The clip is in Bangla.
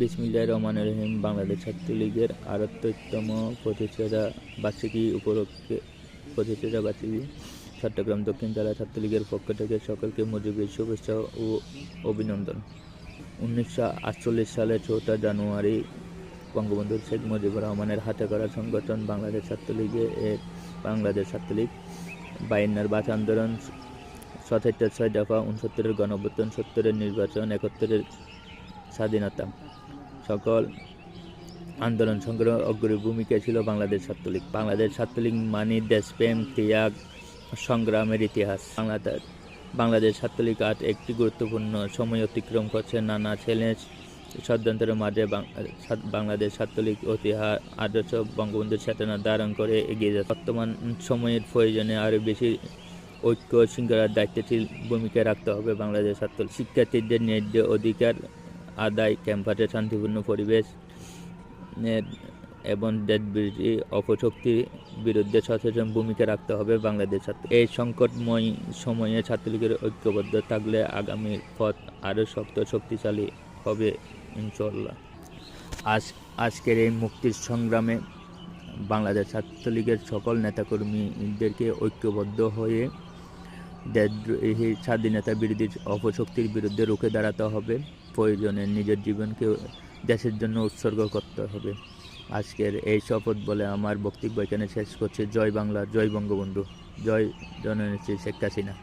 বিসমিল্লাহির রহমানির রহিম। বাংলাদেশ ছাত্রলীগের ৭৮তম প্রতিষ্ঠাতা বার্ষিকী উপলক্ষে চট্টগ্রাম দক্ষিণ জেলা ছাত্রলীগের পক্ষ থেকে সকলকে মুজিবের শুভেচ্ছা ও অভিনন্দন। ১৯৪৮ সালের ৪ জানুয়ারি বঙ্গবন্ধু শেখ মুজিবুর রহমানের হাতে গড়া সংগঠন বাংলাদেশ ছাত্রলীগ ৫২-র ভাষা আন্দোলন, ৭৭-র ৬ দফা, ৬৯-এর গণঅভ্যুত্থান, ৭০-এর নির্বাচন, ৭১-এর স্বাধীনতা সকল আন্দোলন সংগ্রামে অগ্রণী ভূমিকা ছিল বাংলাদেশ ছাত্রলীগ মানে দেশপ্রেম, ত্যাগ, সংগ্রামের ইতিহাস। বাংলাদেশ ছাত্রলীগ আজ একটি গুরুত্বপূর্ণ সময় অতিক্রম করছে। নানা চ্যালেঞ্জ ষড়যন্ত্রের মাঝে বাংলাদেশ ছাত্রলীগ আদর্শ বঙ্গবন্ধুর চেতনা ধারণ করে এগিয়ে যাচ্ছে। বর্তমান সময়ের প্রয়োজনে আরও বেশি ঐক্য শৃঙ্খলার দায়িত্বশীল ভূমিকা রাখতে হবে বাংলাদেশ ছাত্রলীগ। শিক্ষার্থীদের ন্যায্য অধিকার আদায়, ক্যাম্পাসে শান্তিপূর্ণ পরিবেশ এবং দেশবিরোধী অপশক্তির বিরুদ্ধে সচেতন ভূমিকা রাখতে হবে বাংলাদেশ ছাত্রলীগ। এই সংকটময় সময়ে ছাত্রলীগের ঐক্যবদ্ধ থাকলে আগামীর পথ আরও শক্তিশালী হবে ইনশাআল্লাহ। আজকের এই মুক্তির সংগ্রামে বাংলাদেশ ছাত্রলীগের সকল নেতাকর্মীদেরকে ঐক্যবদ্ধ হয়ে দেশদ্রোহী স্বাধীনতা বিরোধী অপশক্তির বিরুদ্ধে রুখে দাঁড়াতে হবে। প্রয়োজনে নিজের জীবনকে দেশের জন্য উৎসর্গ করতে হবে। আজকের এই শপথ বলে আমার বক্তব্য এখানে শেষ করছি। জয় বাংলা, জয় বঙ্গবন্ধু, জয় জননেত্রী শেখ হাসিনা।